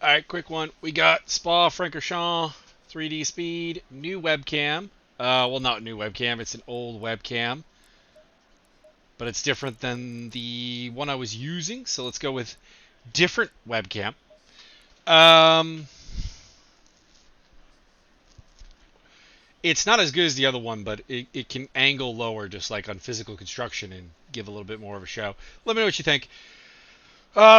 Alright, quick one. We got Spa-Francorchamps 3D speed, new webcam. Well, not new webcam, it's an old webcam. But it's different than the one I was using, so let's go with different webcam. It's not as good as the other one, but it can angle lower just like on physical construction and give a little bit more of a show. Let me know what you think.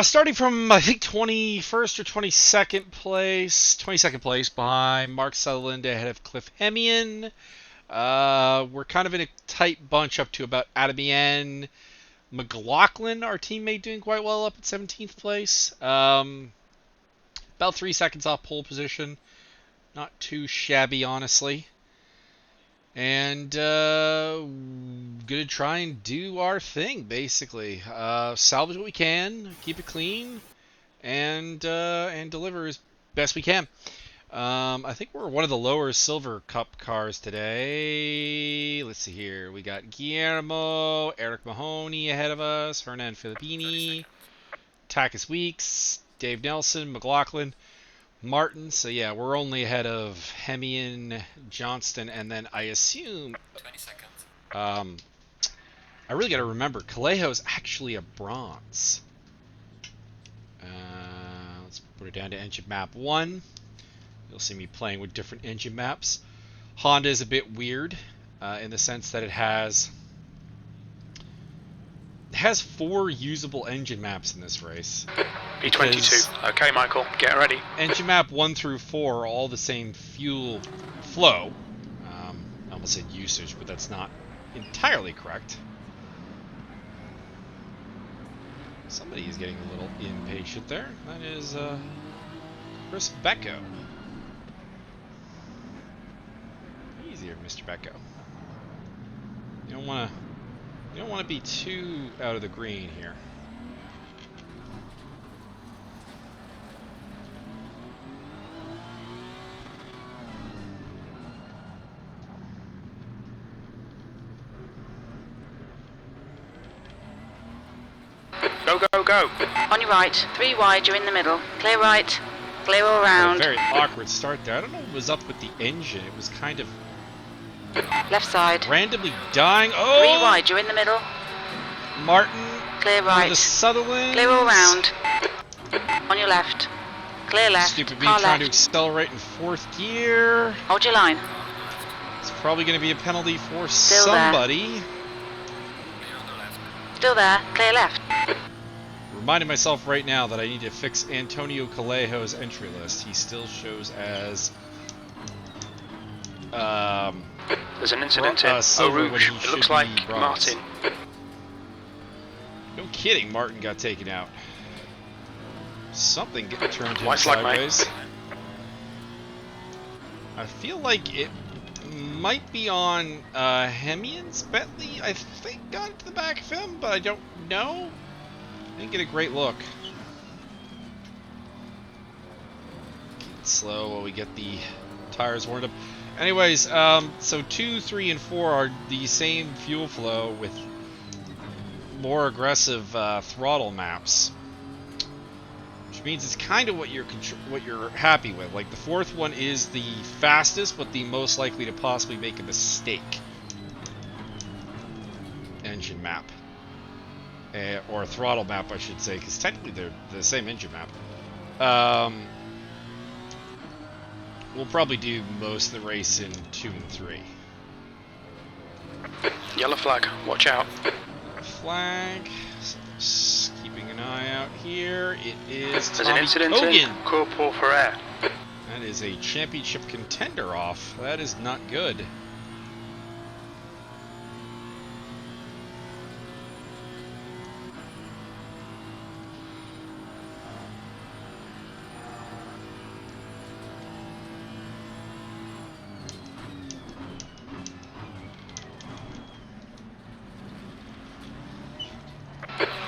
Starting from, I think, 21st or 22nd place. 22nd place behind Mark Sutherland ahead of Cliff Hemian. We're kind of in a tight bunch up to about Adamian. McLaughlin, our teammate, doing quite well up at 17th place. About 3 seconds off pole position. Not too shabby, honestly. And gonna try and do our thing, basically. Salvage what we can, keep it clean, and deliver as best we can. I think we're one of the lower Silver Cup cars today. Let's see here. We got Guillermo, Eric Mahoney ahead of us, Hernan Filippini, Takis Weeks, Dave Nelson, McLaughlin, Martin. So yeah, we're only ahead of Hemian, Johnston, and then I assume 20 seconds. I really got to remember Callejo's actually a bronze. Let's put it down to engine map 1. You'll see me playing with different engine maps. Honda is a bit weird in the sense that it has 4 usable engine maps in this race. B22. Okay, Michael, get ready. Engine map 1 through 4 are all the same fuel flow. I almost said usage, but that's not entirely correct. Somebody is getting a little impatient there. That is Chris Becco. Easier, Mr. Becco. You don't want to be too out of the green here. Go, go, go. On your right, 3 wide, you're in the middle. Clear right, clear all round. Very awkward start there. I don't know what was up with the engine. It was kind of Left side. randomly dying. Oh! 3 wide, you're in the middle. Martin. Clear One of right. the Sutherlands. Clear all round. On your left. Clear left. Stupid me Car trying to left. accelerate in 4th gear. Hold your line. It's probably going to be a penalty for Still there. somebody. Still there. Clear left. Reminding myself right now that I need to fix Antonio Callejo's entry list. He still shows as There's an incident in Eau silver when Rouge. he It should looks be like bronze. Martin. No kidding, Martin got taken out. Something turned him White flag, mate. sideways. I feel like it might be on Hemian's Bentley. I think got into the back of him, but I don't know. Didn't get a great look. Keep it slow while we get the tires warmed up. Anyways, so 2, 3, and 4 are the same fuel flow with more aggressive throttle maps, which means it's kind of what you're happy with. Like the 4th one is the fastest, but the most likely to possibly make a mistake engine map. Or throttle map, I should say, because technically they're the same engine map. We'll probably do most of the race in 2 and 3. Yellow flag, watch out. Flag. So just keeping an eye out here. It is There's an Tommy incident Kogan. in Corporal Ferrer. That is a championship contender off. That is not good.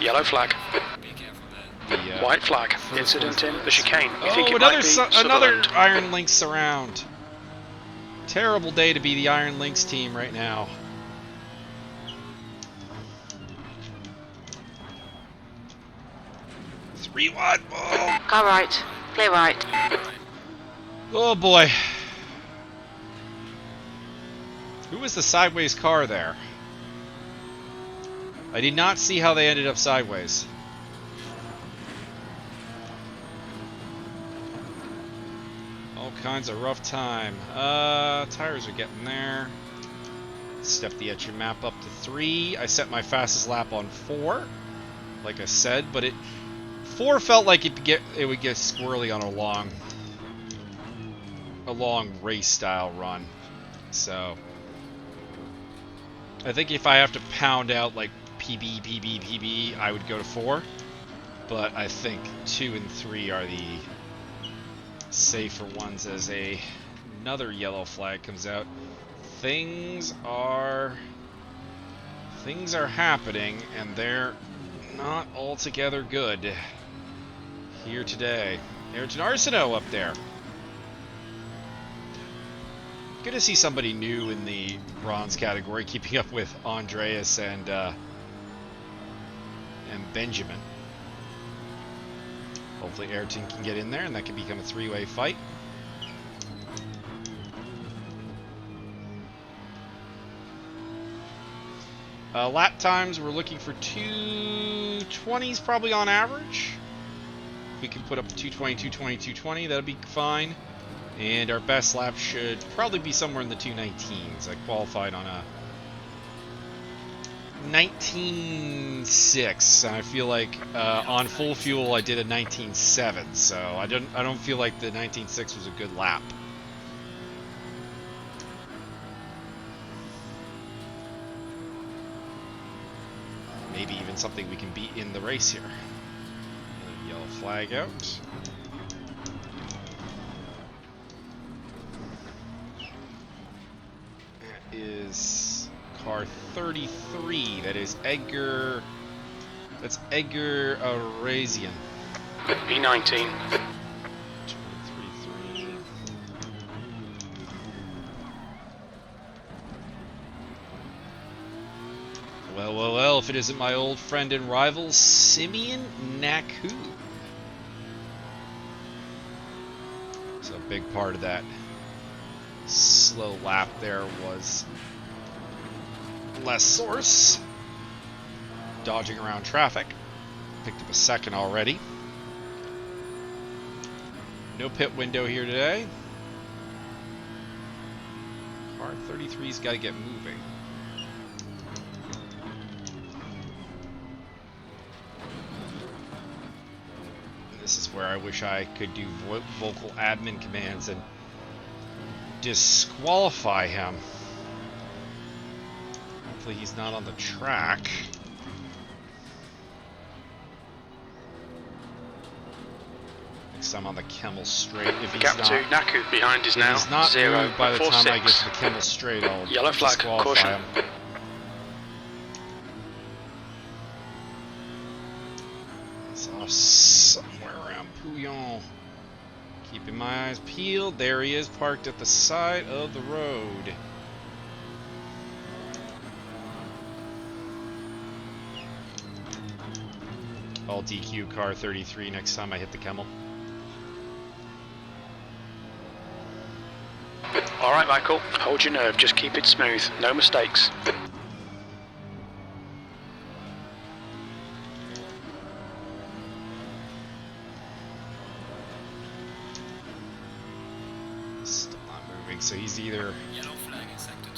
Yellow flag. The, White flag. first Incident one's- in the chicane. You think Oh, it might be another Sutherland. Iron Lynx around. Terrible day to be the Iron Lynx team right now. Three wide. Oh. Car right. Clear right. Oh boy. Who was the sideways car there? I did not see how they ended up sideways. All kinds of rough time. Tires are getting there. Step the etcher map up to 3. I set my fastest lap on 4, like I said, but 4 felt like it would get squirrely on a long race style run. So I think if I have to pound out like PB, I would go to 4. But I think 2 and 3 are the safer ones as another yellow flag comes out. Things are happening, and they're not altogether good here today. Ayrton Arsenault up there. Good to see somebody new in the bronze category, keeping up with Andreas and Benjamin. Hopefully Ayrton can get in there, and that can become a 3-way fight. Lap times, we're looking for 2:20s probably on average. If we can put up 2:20, 2:20, 2:20, that'll be fine. And our best lap should probably be somewhere in the 2:19s. I qualified on a 19.6, and I feel like on full fuel I did a 19.7. So I don't feel like the 19.6 was a good lap. Maybe even something we can beat in the race here. Another yellow flag out. That is car 33. That is Edgar. That's Edgar Arazian. E19. 23.3. Well, if it isn't my old friend and rival, Simeon Naku. So a big part of that slow lap there was less source. Dodging around traffic. Picked up a second already. No pit window here today. Car 33's got to get moving. This is where I wish I could do vocal admin commands and disqualify him. Hopefully he's not on the track. Next time on the Kemmel Straight. If he's Gap not, 2, Naku behind is now if he's not 0. moved by the time I get 4-6. to the Kemmel Straight, I'll Yellow flag, disqualify caution. him. He's off somewhere around Pouillon. Keeping my eyes peeled. There he is, parked at the side of the road. I'll DQ car 33 next time I hit the Kemmel. Alright, Michael, hold your nerve, just keep it smooth, no mistakes. Still not moving, so he's either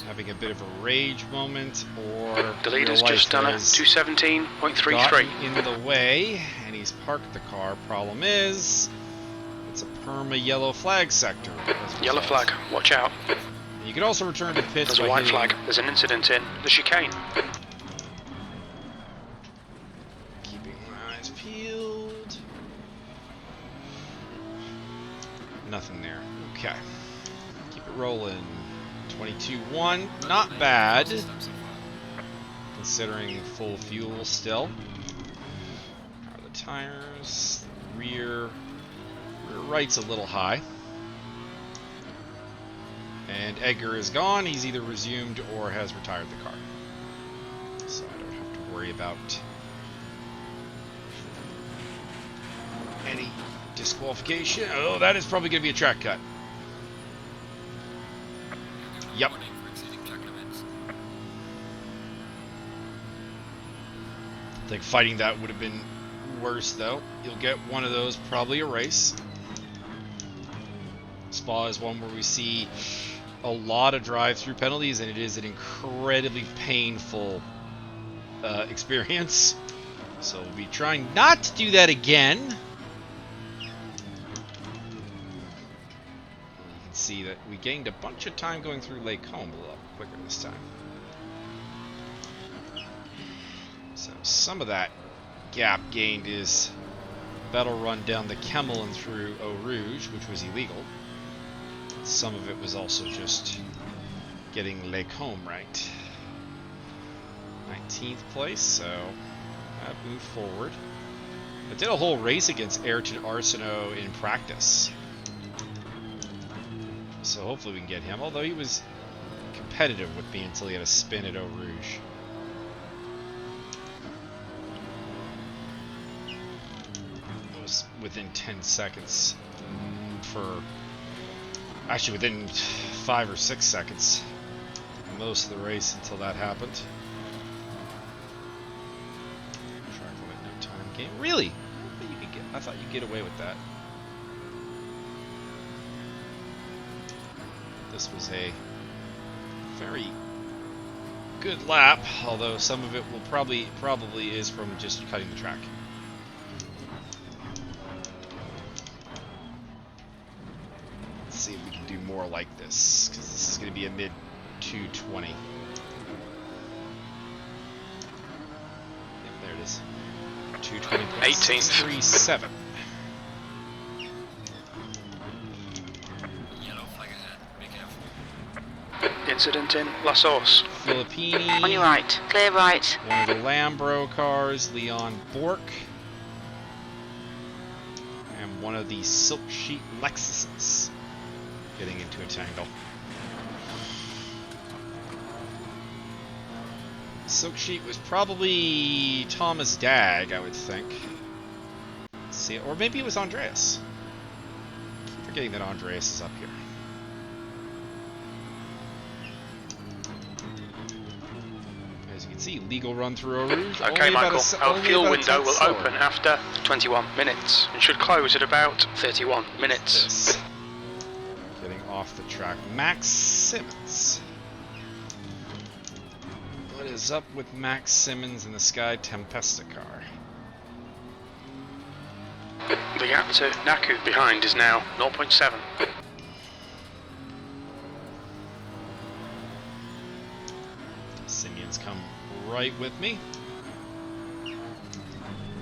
having a bit of a rage moment or The leader's real just life done a has 217.33. gotten in the way, and he's parked the car. Problem is, it's a perma yellow flag sector. as a Yellow result. flag, watch out. You can also return to pits There's a by white hitting flag, there's an incident in the chicane. Keeping my eyes peeled. Nothing there. Okay. Keep it rolling. 22.1. Not bad. Considering full fuel still. How are the tires? Rear right's a little high. And Edgar is gone. He's either resumed or has retired the car. So I don't have to worry about any Disqualification. Oh, that is probably going to be a track cut. Yep. I think fighting that would have been worse, though. You'll get one of those, probably a race. Spa is one where we see a lot of drive-through penalties, and it is an incredibly painful experience. So we'll be trying not to do that again. You can see that we gained a bunch of time going through Lake Home a little quicker this time. So some of that gap gained is battle run down the Kemmel and through Eau Rouge, which was illegal. Some of it was also just getting Lake Home right. 19th place, so that moved forward. I did a whole race against Ayrton Arsenault in practice, so hopefully we can get him, although he was competitive with me until he had a spin at Eau Rouge. It was within 10 seconds for... Actually, within 5 or 6 seconds, most of the race until that happened. Track limit, no time game. Really? I thought you'd get away with that. This was a very good lap, although some of it will probably is from just cutting the track. See if we can do more like this, because this is going to be a mid 220. Yep, there it is. 220.37. Yellow flag ahead. Be careful. Incident in La Source. Filippini. On your right. Clear right. One of the Lambro cars, Leon Bork. And one of the Silk Sheet Lexuses. Getting into a tangle. Silk Sheet was probably Thomas Dag, I would think. Let's see, or maybe it was Andreas. I keep forgetting that Andreas is up here. As you can see, legal run through Eau Rouge. Okay, Michael, our fuel window will open after 21 minutes and should close at about 31 minutes. Getting off the track, Max Simmons. What is up with Max Simmons in the Sky Tempesta car? The gap to Naku behind is now 0.7. Simeon's come right with me.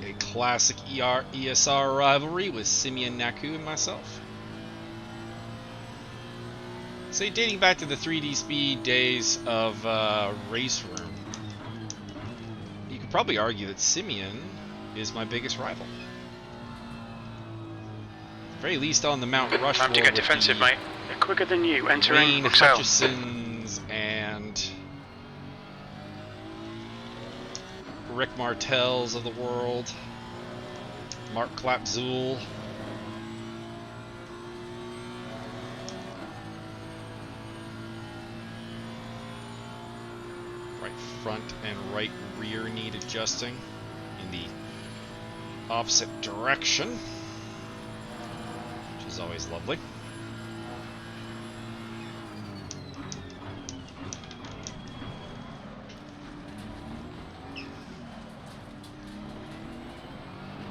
A classic ESR rivalry with Simeon, Naku, and myself. Say, dating back to the 3D Speed days of Race Room, you could probably argue that Simeon is my biggest rival. At the very least on the Mount Rushmore. Time to get defensive, mate. They're quicker than you entering Wayne Bruxelles. Hutchisons and Rick Martels of the world, Mark Klapzool. Front and right rear need adjusting in the opposite direction, which is always lovely.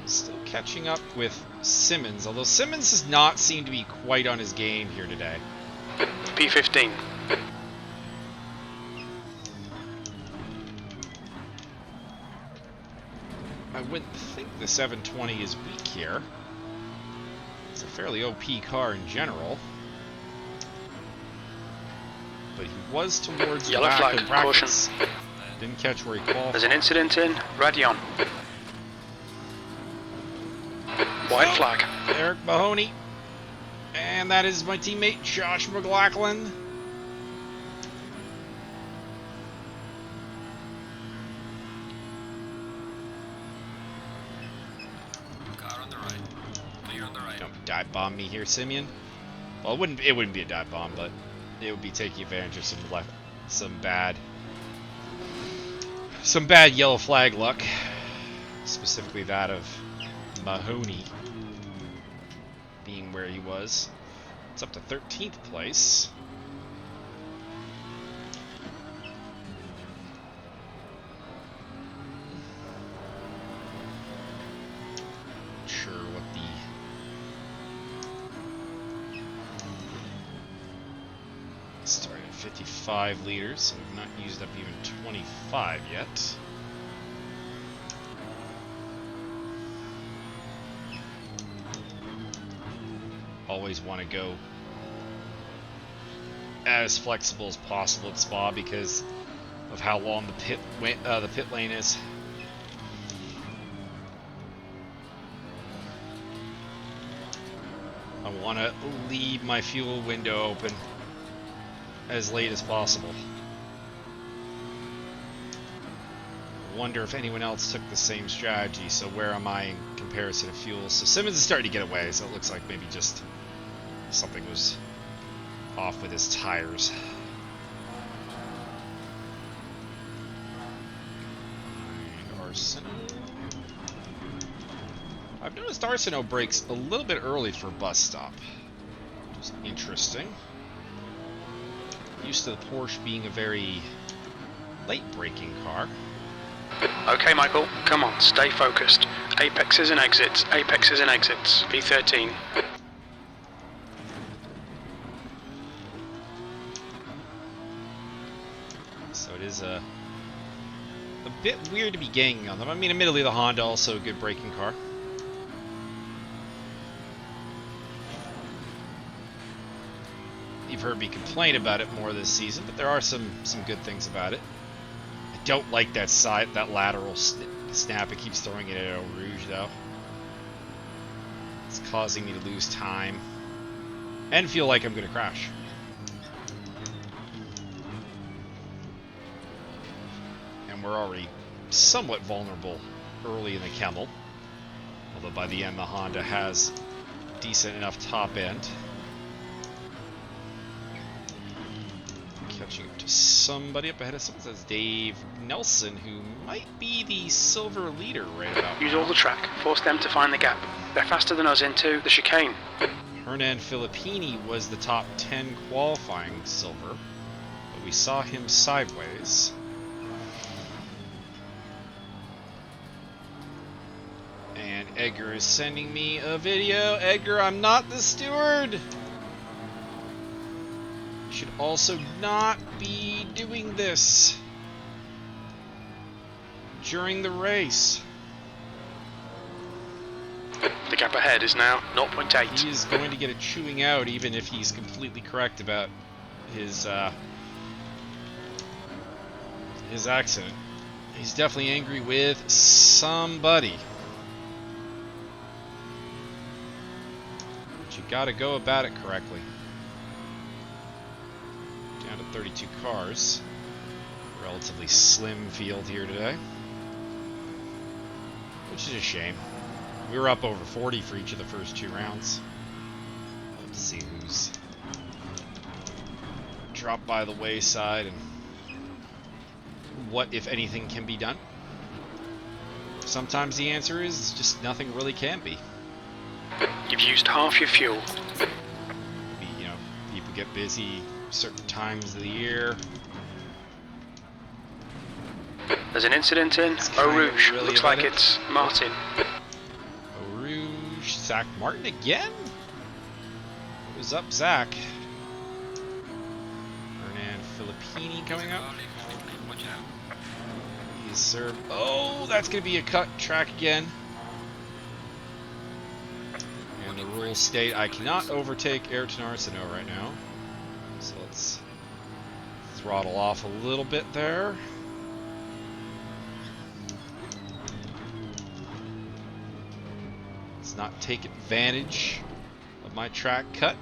Still catching up with Simmons, although Simmons does not seem to be quite on his game here today. P15. I wouldn't think the 720 is weak here. It's a fairly OP car in general. But he was towards Yellow the back flag, in practice. Didn't catch where he qualified. There's an incident in Radion. White flag. Eric Mahoney. And that is my teammate Josh McLaughlin. Car on the right. Clear on the right. Yep. dive bomb me here, Simeon. Well, it wouldn't be a dive bomb, but it would be taking advantage of some bad yellow flag luck, specifically that of Mahoney being where he was. It's up to 13th place. Not sure what the started at 55 liters, so we've not used up even 25 yet. Always want to go as flexible as possible at Spa because of how long the pit lane is. I want to leave my fuel window open as late as possible. I wonder if anyone else took the same strategy. So where am I in comparison to fuel? So Simmons is starting to get away, so it looks like maybe just something was off with his tires. And Arsenault. I've noticed Arsenault brakes a little bit early for a bus stop, which is interesting. Used to the Porsche being a very late braking car. Okay, Michael, come on, stay focused. Apexes and exits, apexes and exits. P13. So it is a bit weird to be ganging on them. I mean, admittedly, the Honda also a good braking car. You've heard me complain about it more this season, but there are some good things about it. I don't like that lateral snap. It keeps throwing it at Eau Rouge, though. It's causing me to lose time and feel like I'm going to crash. And we're already somewhat vulnerable early in the Kemmel, although by the end the Honda has decent enough top end. Catching up to somebody up ahead of someone. Says Dave Nelson, who might be the silver leader right about Use now. all the track, force them to find the gap. They're faster than us into the chicane. Hernan Filippini was the top 10 qualifying silver, but we saw him sideways. And Edgar is sending me a video. Edgar, I'm not the steward! Should also not be doing this during the race. The gap ahead is now 0.8. He is going to get a chewing out even if he's completely correct about his accident. He's definitely angry with somebody. But you gotta go about it correctly. Down to 32 cars. Relatively slim field here today. Which is a shame. We were up over 40 for each of the first 2 rounds. Let's see who's dropped by the wayside and what, if anything, can be done. Sometimes the answer is just nothing really can be. You've used half your fuel. You know, people get busy certain times of the year. There's an incident in Eau Rouge. Really Looks like it's Martin. Eau Rouge, Zach Martin again? What was up, Zach? Hernan Filippini coming up. He's served. Oh, that's going to be a cut track again. And the rules state I cannot overtake Ayrton Arsenault right now. So let's throttle off a little bit there. Let's not take advantage of my track cut.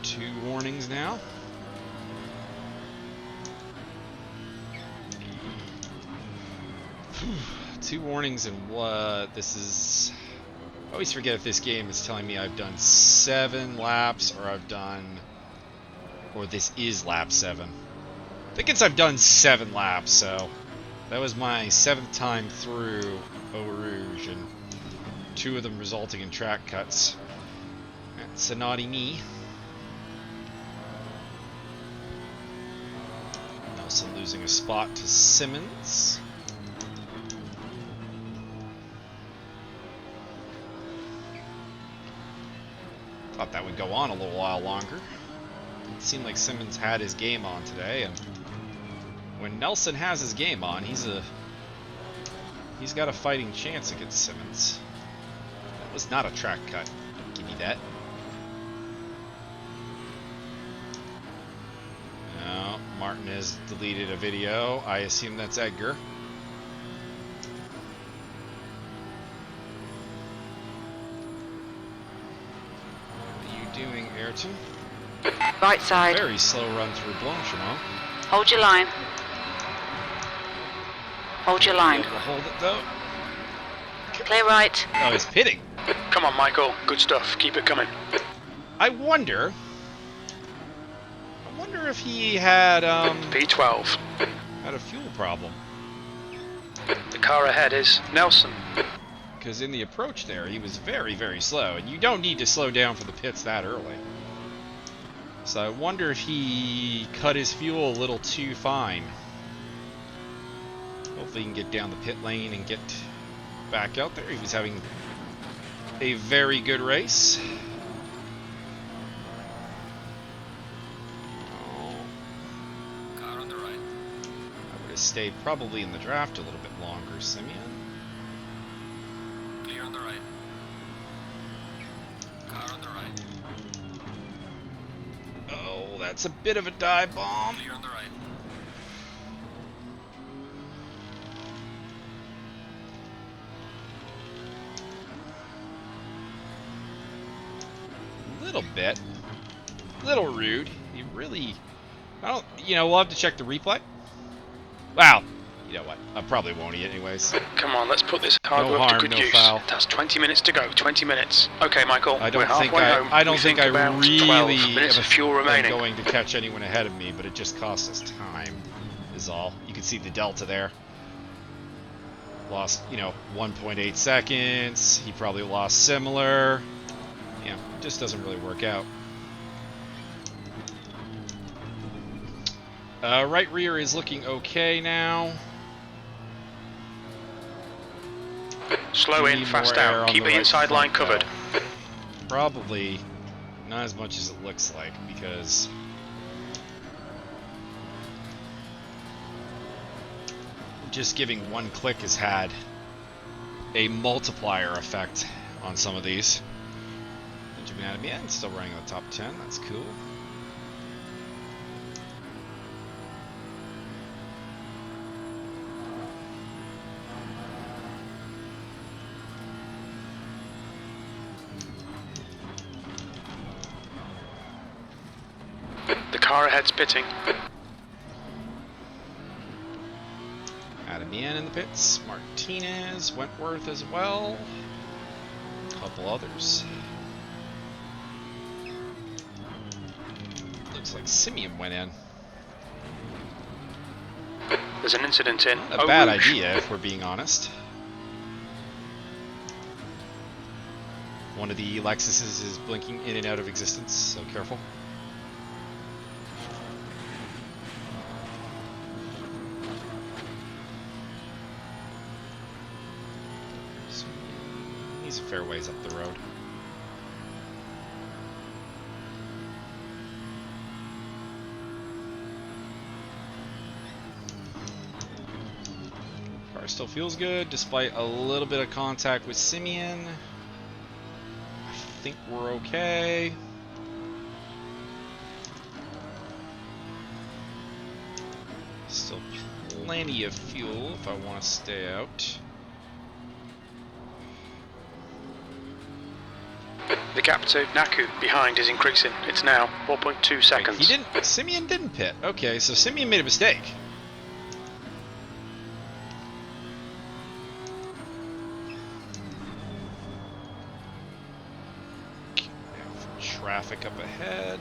2 warnings now. Two warnings and what? This is always forget if this game is telling me I've done 7 laps or this is lap 7. I think I've done 7 laps, so that was my 7th time through Eau Rouge, and 2 of them resulting in track cuts. That's a naughty me. Nelson losing a spot to Simmons. Thought that would go on a little while longer. It seemed like Simmons had his game on today, and when Nelson has his game on, he's got a fighting chance against Simmons. That was not a track cut. Give me that. No, Martin has deleted a video. I assume that's Edgar. Doing Ayrton. Right side. Very slow run through Blanchimont. Hold your line. Hold your line. Able to hold it though. Clear right. Oh, he's pitting. Come on, Michael. Good stuff. Keep it coming. I wonder if he had P12. had a fuel problem. The car ahead is Nelson. Because in the approach there, he was very, very slow, and you don't need to slow down for the pits that early. So I wonder if he cut his fuel a little too fine. Hopefully he can get down the pit lane and get back out there. He was having a very good race. Car on the right. I would have stayed probably in the draft a little bit longer, Simeon. Clear on the right. Car on the right. Oh, that's a bit of a dive bomb. Clear on the right. Little bit. Little rude. He really... I don't... You know, we'll have to check the replay. Wow. You know what? I probably won't eat anyways. Come on, let's put this hard No work harm, to good no use. foul. That's 20 minutes to go. 20 minutes. Okay, Michael. I we're don't halfway think home. I don't We think I about really 12 minutes of fuel am remaining. going to catch anyone ahead of me, but it just cost us time, is all. You can see the delta there. Lost, 1.8 seconds. He probably lost similar. Yeah, it just doesn't really work out. Right rear is looking okay now. Slow in, Need fast more air out. on Keep the the right inside line front, covered. though. Probably not as much as it looks like, because just giving one click has had a multiplier effect on some of these. Benjamin Adamian still running in the top 10. That's cool. The car ahead's pitting. Adamian in the pits. Martinez, Wentworth as well. A couple others. Looks like Simeon went in. There's an incident in Not a Eau bad Rouge. idea, if we're being honest. One of the Lexuses is blinking in and out of existence, so careful. He's a fair ways up the road. Car still feels good, despite a little bit of contact with Simeon. I think we're okay. Still plenty of fuel if I want to stay out. The gap to Naku behind is increasing. It's now 4.2 seconds. Simeon didn't pit. Okay, so Simeon made a mistake. traffic up ahead.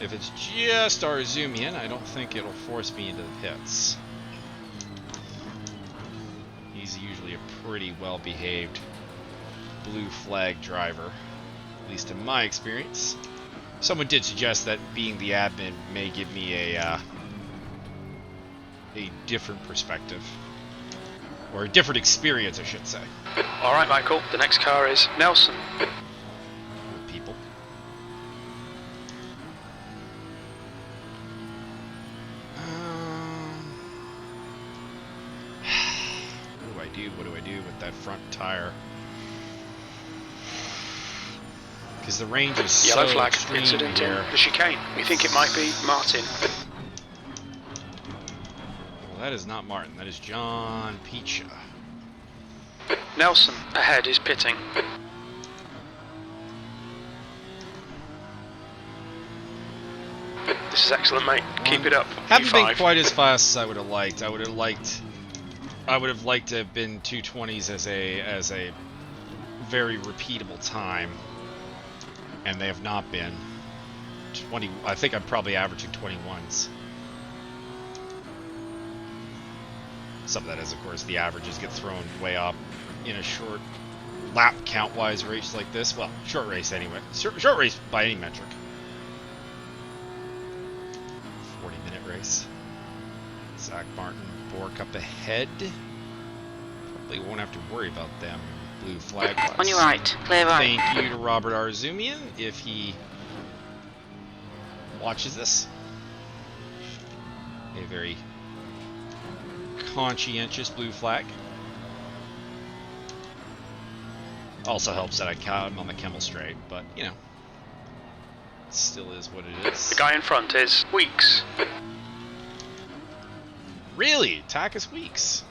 If it's just our zoom in, I don't think it'll force me into the pits. He's usually a pretty well-behaved blue flag driver, at least in my experience. Someone did suggest that being the admin may give me a different perspective. Or a different experience, I should say. Alright, Michael, the next car is Nelson. People. What do I do with that front tire? Because the range is Yellow so flag, extreme incident here. in the chicane. We think it might be Martin. Well, that is not Martin. That is John Picha. Nelson, ahead is pitting. This is excellent, mate. Keep it up. Haven't been P5. quite as fast as I would have liked. I would have liked to have been 220s as a very repeatable time, and they have not been. 20. I think I'm probably averaging 21s. Some of that is, of course, the averages get thrown way up in a short lap count-wise race like this. Well, short race anyway. Short race by any metric. 40-minute race. Zach Martin, Bork up ahead. Probably won't have to worry about them blue flag lights. On your right, clear right. Thank you to Robert Arzumian if he watches this. A very conscientious blue flag. Also helps that I caught him on the Kemmel straight, but you know, it still is what it is. The guy in front is Weeks. Really? Takis Weeks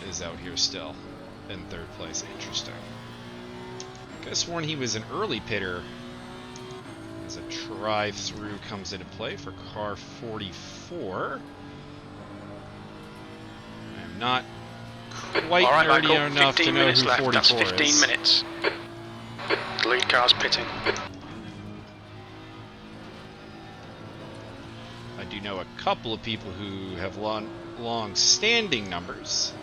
is out here still in third place. Interesting. Could have sworn he was an early pitter as a drive-through comes into play for car 44. I'm not quite All right, nerdy Michael, enough to 15 know minutes who left. 44 That's 15 is. minutes. The lead car's pitting. I do know a couple of people who have long-standing numbers.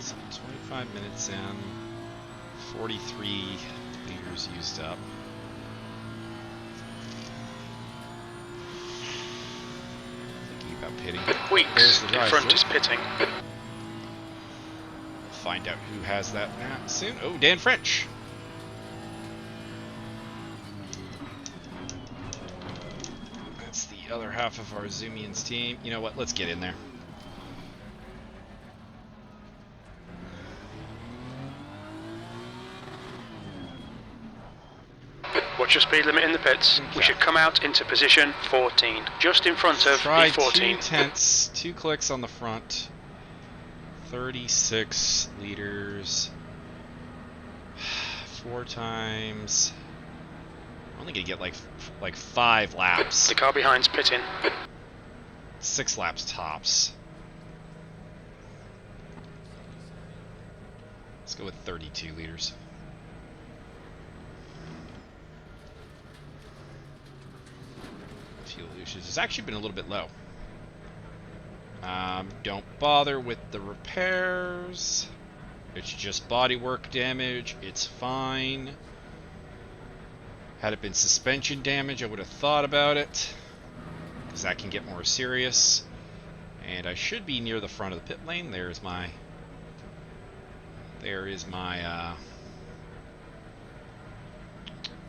So 25 minutes in, 43 liters used up. Thinking about pitting. There's Weeks the in drive-through. front is pitting. Find out who has that now soon. Oh, Dan French. That's the other half of our Zoomians team. You know what? Let's get in there. Watch your speed limit in the pits. Okay. We should come out into position 14, just in front of Try E14. 2/10, 2 clicks on the front. 36 liters. 4 times. I'm only gonna get like 5 laps. The car behind's pitting. 6 laps tops. Let's go with 32 liters. Fuel usage has actually been a little bit low. Don't bother with the repairs. It's just bodywork damage. It's fine. Had it been suspension damage, I would have thought about it, because that can get more serious. And I should be near the front of the pit lane. There is my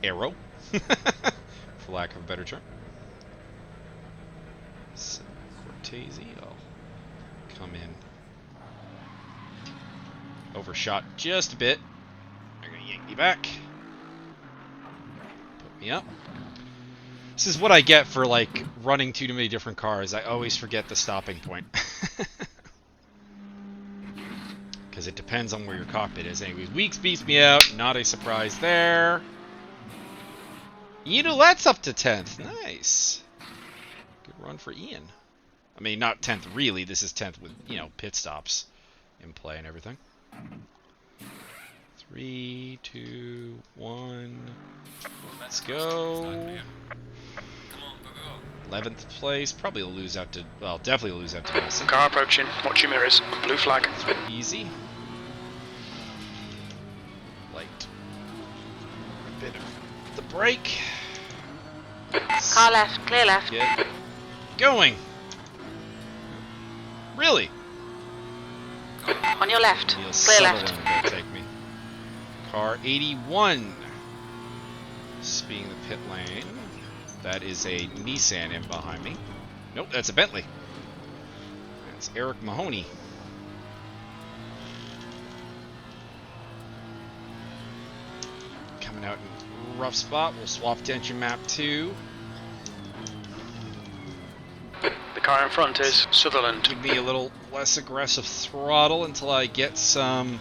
arrow, for lack of a better term. So, Cortese, I'll come in. Overshot just a bit. They're gonna yank me back. Put me up. This is what I get for like running too many different cars. I always forget the stopping point. Because it depends on where your cockpit is. Anyways, Weeks beats me out. Not a surprise there. You know, that's up to 10th. Nice. Good run for Ian. I mean, not 10th really. This is 10th with, you know, pit stops in play and everything. 3, 2, 1. Let's go. 11th place. Probably will lose out to, well, definitely will lose out to Nelson. Car approaching. Watch your mirrors. Blue flag. Easy. Light. A bit of the brake. Car left, clear left. Get going. Really? On your left, Neil clear left. Sutherland will take me. Car 81. Speaking the pit lane. That is a Nissan in behind me. Nope, that's a Bentley. That's Eric Mahoney. Coming out in a rough spot. We'll swap to engine map 2. The car in front is Sutherland. Give me a little less aggressive throttle until I get some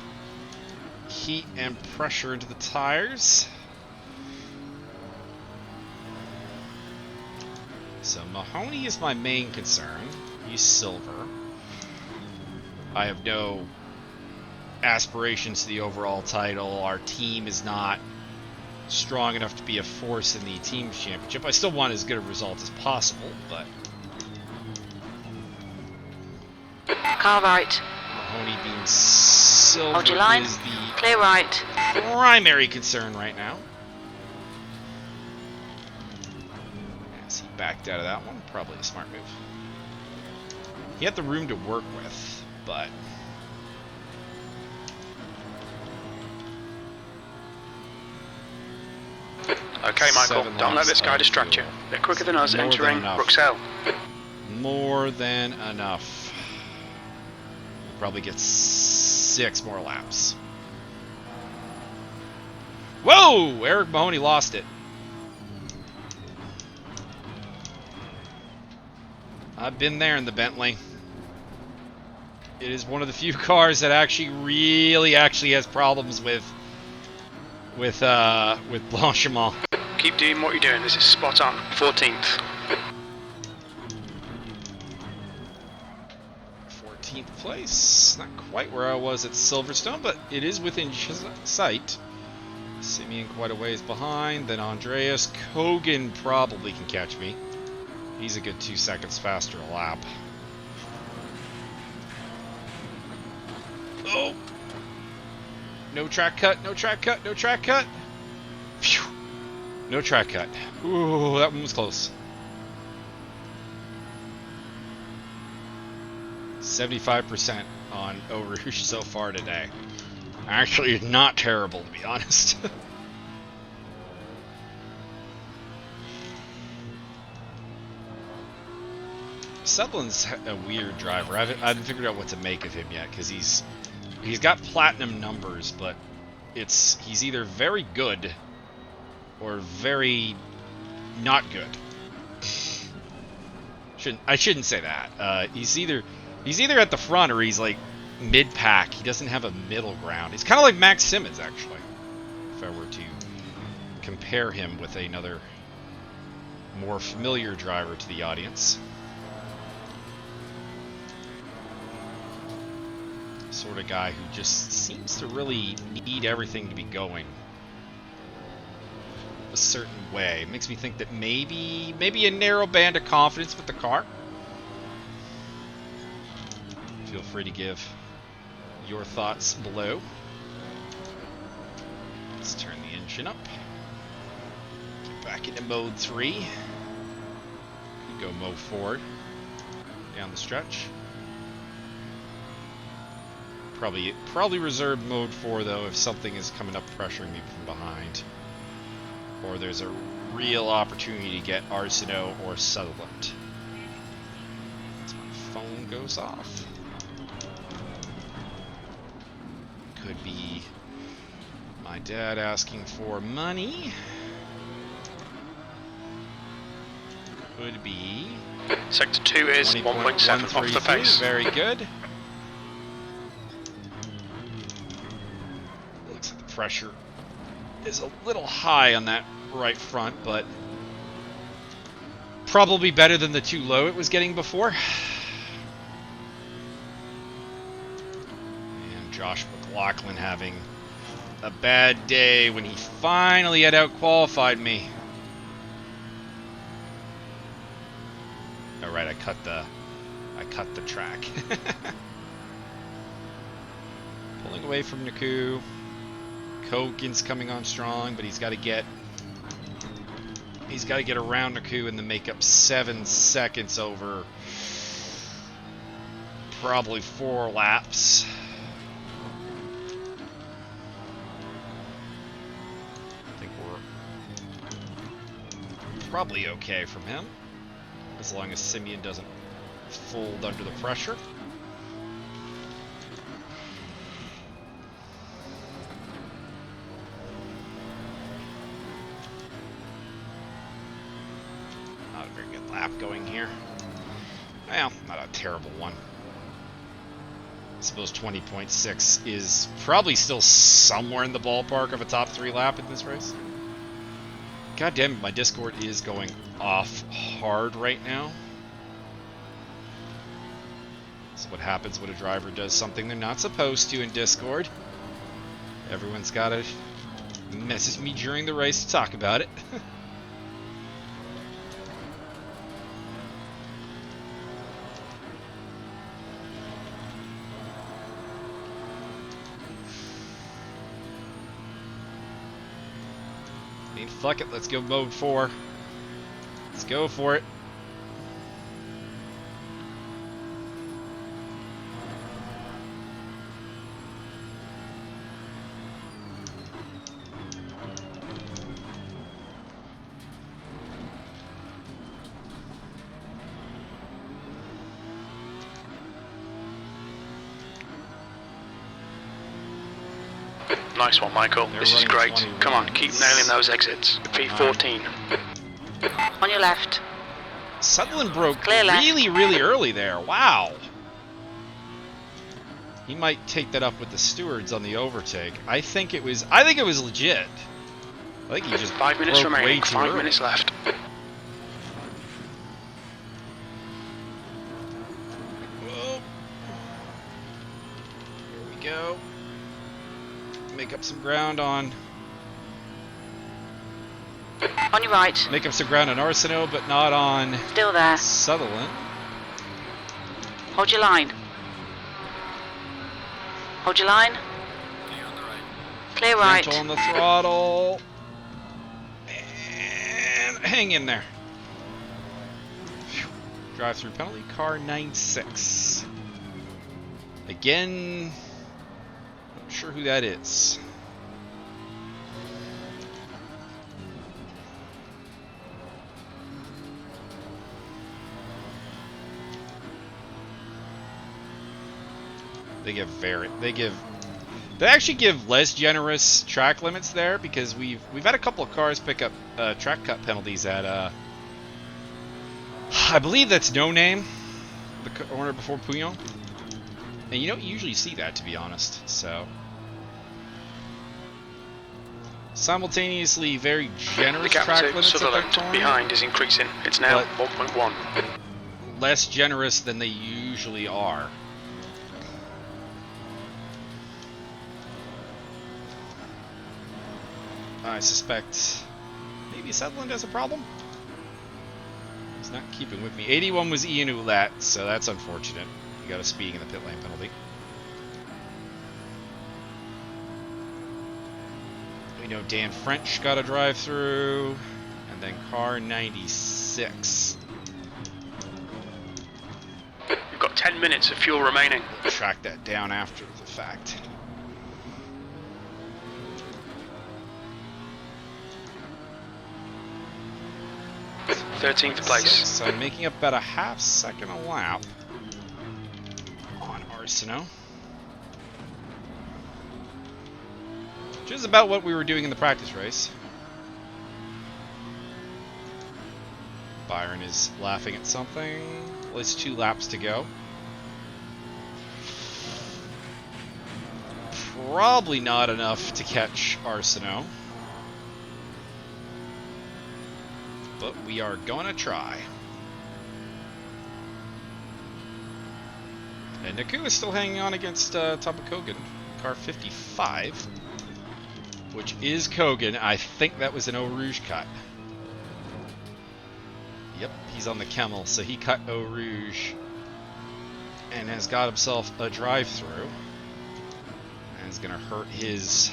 heat and pressure into the tires. So Mahoney is my main concern. He's silver. I have no aspirations to the overall title. Our team is not strong enough to be a force in the team championship. I still want as good a result as possible, but Car right. Mahoney being silver Hold your line. is the Clear right. primary concern right now. As he backed out of that one, probably a smart move. He had the room to work with, but Okay, Michael. 7 Don't let laps this guy of distract you. fuel. They're quicker than us More than entering enough. Bruxelles. More than enough. Probably get 6 more laps. Whoa! Eric Mahoney lost it. I've been there in the Bentley. It is one of the few cars that actually has problems with blanchiment. Keep doing what you're doing. This is spot on. 14th. 14th place. Not quite where I was at Silverstone, but it is within sight. Simeon quite a ways behind. Then Andreas Kogan probably can catch me. He's a good 2 seconds faster a lap. Oh! No track cut, no track cut, no track cut. Phew. No track cut. Ooh, that one was close. 75% on Eau Rouge so far today. Actually, not terrible, to be honest. Sutherland's a weird driver. I haven't figured out what to make of him yet, because he's got platinum numbers, but he's either very good or very not good. I shouldn't say that. He's either at the front or he's like mid-pack. He doesn't have a middle ground. He's kind of like Max Simmons, actually, if I were to compare him with another more familiar driver to the audience. Sort of guy who just seems to really need everything to be going a certain way. Makes me think that maybe a narrow band of confidence with the car. Feel free to give your thoughts below. Let's turn the engine up. Get back into mode 3. Go mode 4 down the stretch. Probably reserve mode 4 though if something is coming up pressuring me from behind, or there's a real opportunity to get Arsenault or Sutherland. So my phone goes off. Could be my dad asking for money. Could be Sector 2 is 1.7 off the pace. Very good. Looks like the pressure is a little high on that right front, but Probably better than the too low it was getting before. And Josh McLaughlin having a bad day when he finally had out-qualified me. All right, I cut the track. Pulling away from Naku. Kogan's coming on strong, but he's got to get around Naku and then make up 7 seconds over probably 4 laps. I think we're probably okay from him, as long as Simeon doesn't fold under the pressure. Not a very good lap going here. Well, not a terrible one. I suppose 20.6 is probably still somewhere in the ballpark of a top 3 lap in this race. God damn it, my Discord is going off hard right now. That's what happens when a driver does something they're not supposed to in Discord. Everyone's got to message me during the race to talk about it. I mean, fuck it, let's go mode 4. Let's go for it. Nice one, Michael. This is great. 21. Come on, keep nailing those exits. P14. On your left. Sutherland broke Clear left. really early there. Wow. He might take that up with the stewards on the overtake. I think it was legit. I think he just 5 minutes broke way remaining. too 5 early. minutes left. Whoa. Here we go. Make up some ground on On your right. Make up some ground on Arsenault, but not on Still there. Sutherland. Hold your line. Hold your line. Clear right. Gentle on the throttle. And hang in there. Drive-through penalty, car 9-6. Again, not sure who that is. They actually give less generous track limits there, because we've had a couple of cars pick up track cut penalties at I believe that's No Name, the corner before Pouillon, and you don't usually see that, to be honest. So simultaneously very The generous gap track to limits at that Sutherland corner, behind is increasing. It's now But- 1.1. less generous than they usually are. I suspect maybe Sutherland has a problem. He's not keeping with me. 81 was Ian Ouellette, so that's unfortunate. He got a speeding in the pit lane penalty. We know Dan French got a drive through, and then car 96. You've got 10 minutes of fuel remaining. We'll track that down after the fact. With 13th place. So I'm making up about a half second a lap on Arsenault. Which is about what we were doing in the practice race. Byron is laughing at something. Well, it's 2 laps to go. Probably not enough to catch Arsenault. But we are going to try. And Naku is still hanging on against Tapa Kogan, car 55, which is Kogan. I think that was an Eau Rouge cut. Yep, he's on the Camel, so he cut Eau Rouge and has got himself a drive-through. And is going to hurt his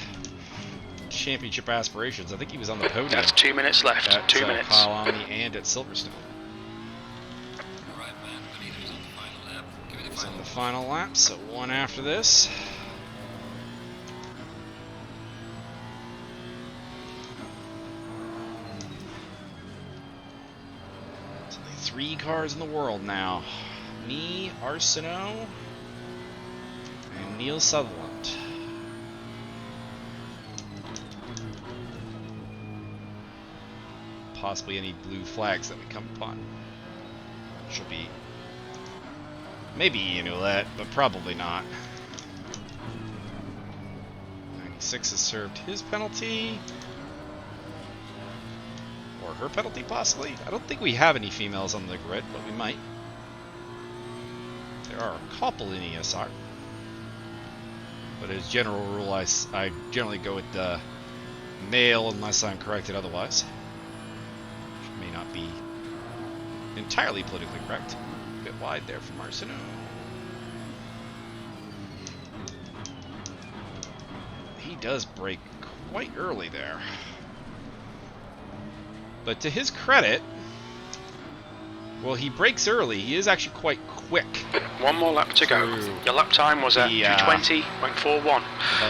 championship aspirations. I think he was on the podium. That's 2 minutes left. At 2 minutes. Kyle Omni and at Silverstone. He's on the final lap, so one after this. There's only 3 cars in the world now. Me, Arsenault, and Neil Sutherland. Possibly any blue flags that we come upon. Should be maybe Ian Ouellette, but probably not. 96 has served his penalty. Or her penalty, possibly. I don't think we have any females on the grid, but we might. There are a couple in ESR. But as general rule, I generally go with the male unless I'm corrected otherwise. Which may not be entirely politically correct. A bit wide there from Arsenault. He does brake quite early there. But to his credit, well, he brakes early. He is actually quite quick. 1 more lap to go. Your lap time was at 2:20.41.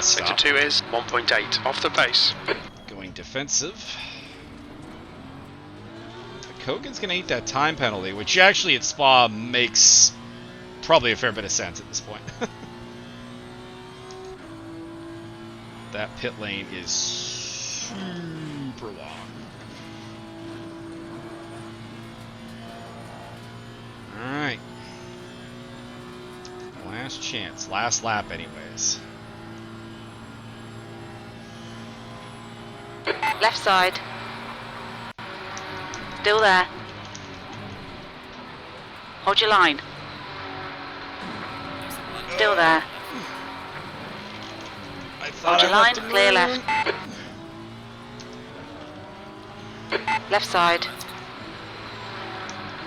Sector 2 is 1.8 off the pace. Going defensive. Kogan's going to eat that time penalty, which actually at Spa makes probably a fair bit of sense at this point. That pit lane is super long. Alright. Last chance. Last lap anyways. Left side. Still there. Hold your line. Still there. Hold your line, clear left. Left side.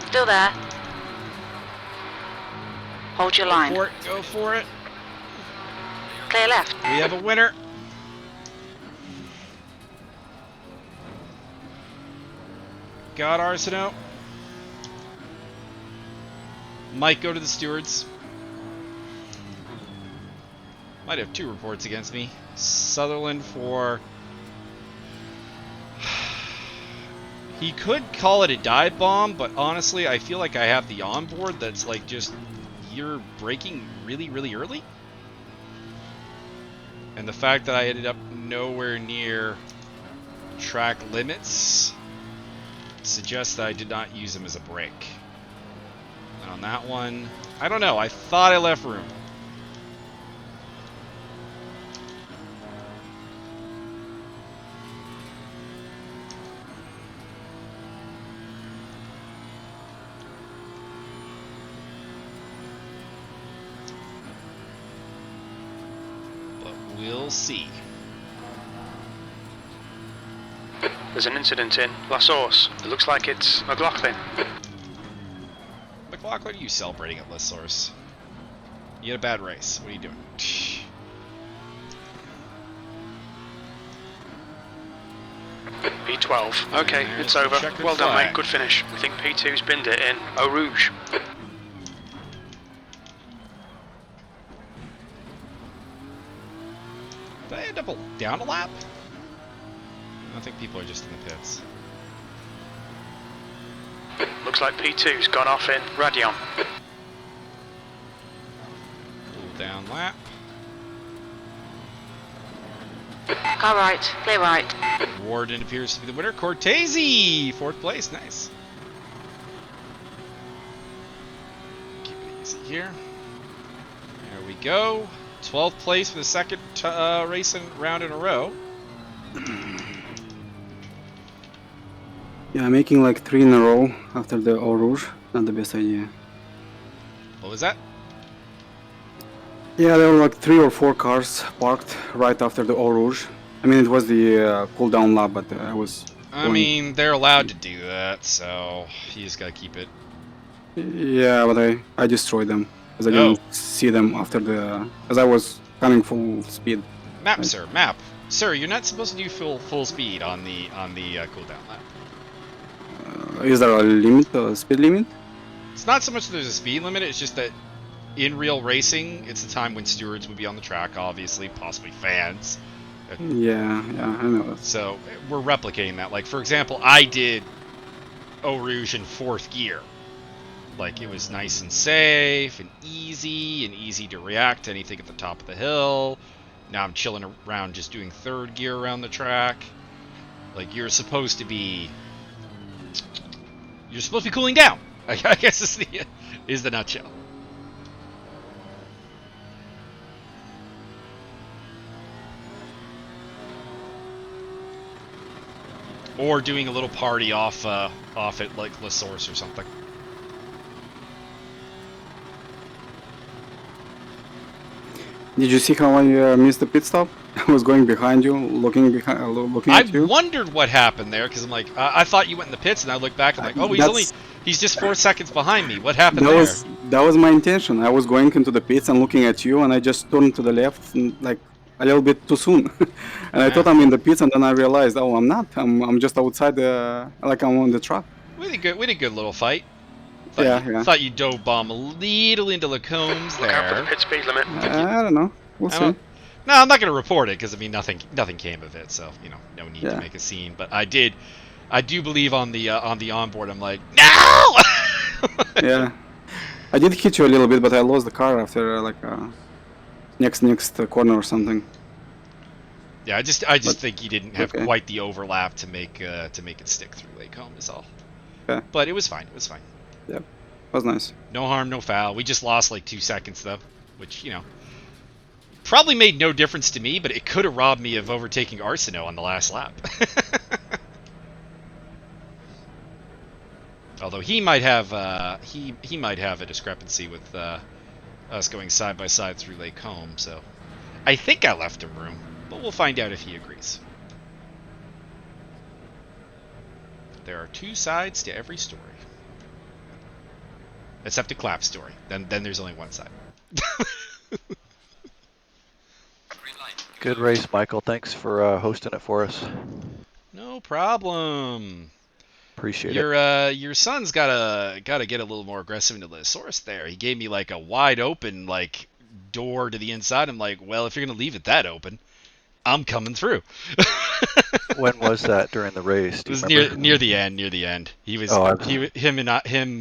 Still there. Hold your line. Go for it. Go for it. Clear left. We have a winner. Got Arsenault. Might go to the stewards. Might have 2 reports against me. Sutherland for... He could call it a dive bomb, but honestly, I feel like I have the onboard that's like just... You're braking really, really early? And the fact that I ended up nowhere near track limits suggests that I did not use them as a brake. And on that one, I don't know. I thought I left room. But we'll see. There's an incident in La Source. It looks like it's McLaughlin. McLaughlin, are you celebrating at La Source? You had a bad race. What are you doing? P12. Okay, it's over. Well done, mate. Good finish. We think P2's binned it in Eau Rouge. Did I end up down a lap? I think people are just in the pits. Looks like P2's gone off in Radion. Cool down lap. Car right, clear right. Warden appears to be the winner. Cortese, 4th place. Nice. Keep it easy here. There we go. 12th place for the second racing round in a row. Yeah, making like 3 in a row after the Eau Rouge, not the best idea. What was that? Yeah, there were like 3 or 4 cars parked right after the Eau Rouge. I mean, it was the cool down lap, but I was I going. mean, they're allowed to do that, so you just gotta keep it. Yeah, but I destroyed them because I Oh, didn't see them after as I was coming full speed. map, Right? sir, map, sir. You're not supposed to do full speed on the cooldown lap. Is there a limit, speed limit? It's not so much that there's a speed limit. It's just that in real racing, it's the time when stewards would be on the track, obviously, possibly fans. Yeah, I know that. So we're replicating that. Like, for example, I did Eau Rouge in 4th gear. Like, it was nice and safe and easy to react to anything at the top of the hill. Now I'm chilling around just doing 3rd gear around the track. Like, you're supposed to be cooling down. I guess is the nutshell. Or doing a little party off at like La Source or something. Did you see how I missed the pit stop? I was going behind you, looking at I you. wondered what happened there because I'm like, I thought you went in the pits, and I looked back and I'm like, oh, That's he's just 4 seconds behind me. What happened that there? was my intention. I was going into the pits and looking at you, and I just turned to the left, like a little bit too soon. And I Yeah. thought I'm in the pits, and then I realized, oh, I'm not. I'm just outside like I'm on the track. We did a good little fight. Yeah. Thought you dove bomb a little into the combs Look out for the there. pit speed limit. I don't know. We'll I see. don't. No, I'm not going to report it because I mean nothing came of it. So no need to Yeah. make a scene. But I do believe on the onboard. I'm like, no. Yeah. I did hit you a little bit, but I lost the car after next corner or something. Yeah, I just But think he didn't have okay. quite the overlap to make it stick through Lake Home is all. Yeah. But it was fine. It was fine. Yeah. Was nice. No harm, no foul. We just lost like 2 seconds though, which probably made no difference to me, but it could have robbed me of overtaking Arsenault on the last lap. Although he might have he might have a discrepancy with us going side by side through Lake Home, so I think I left him room, but we'll find out if he agrees. There are 2 sides to every story. Except a clap story. Then there's only one side. Good race, Michael. Thanks for hosting it for us. No problem. Appreciate it. Your son's gotta get a little more aggressive into the source there. He gave me like a wide open like door to the inside. I'm like, well, if you're gonna leave it that open, I'm coming through. When was that during the race? It was near the end. Near the end, he was him,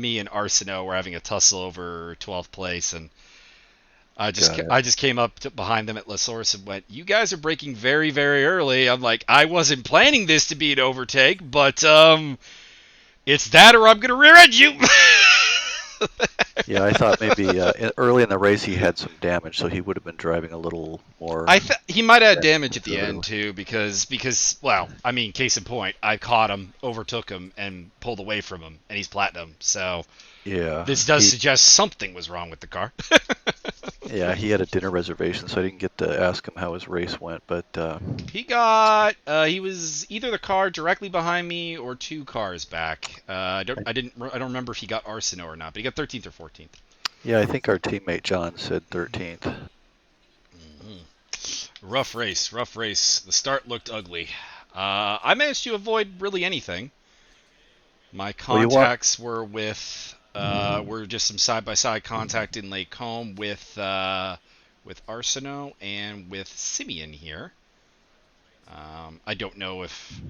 me, and Arsenault were having a tussle over 12th place, and I just came up behind them at La Source and went, "You guys are braking very very early." I'm like, I wasn't planning this to be an overtake, but it's that or I'm gonna rear end you. Yeah, I thought maybe early in the race he had some damage, so he would have been driving a little more. He might have had damage at the end too, because well, I mean, case in point, I caught him, overtook him, and pulled away from him, and he's platinum. So yeah, this does suggest something was wrong with the car. Yeah, he had a dinner reservation, so I didn't get to ask him how his race went, but he was either the car directly behind me or 2 cars back. I don't remember if he got Arsenault or not, but he got 13th or 14th. yeah, I think our teammate John said 13th. Mm-hmm. Rough race. The start looked ugly. I managed to avoid really anything. My contacts were just some side-by-side contact in Lake Home with Arsenault and with Simeon here. I don't know if...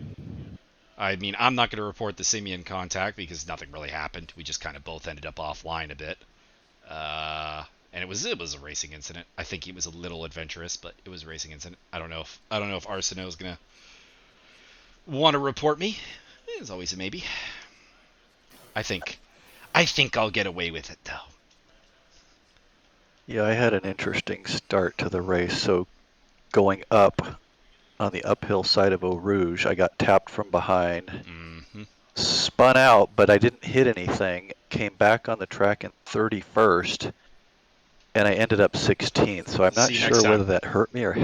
I mean, I'm not going to report the Simeon contact because nothing really happened. We just kind of both ended up offline a bit. And it was a racing incident. I think it was a little adventurous, but it was a racing incident. I don't know if Arsenault is going to want to report me. It's always a maybe. I think I'll get away with it, though. Yeah, I had an interesting start to the race. So going up on the uphill side of Eau Rouge, I got tapped from behind, spun out, but I didn't hit anything, came back on the track in 31st, and I ended up 16th. So I'm not See you next sure time. whether that hurt me or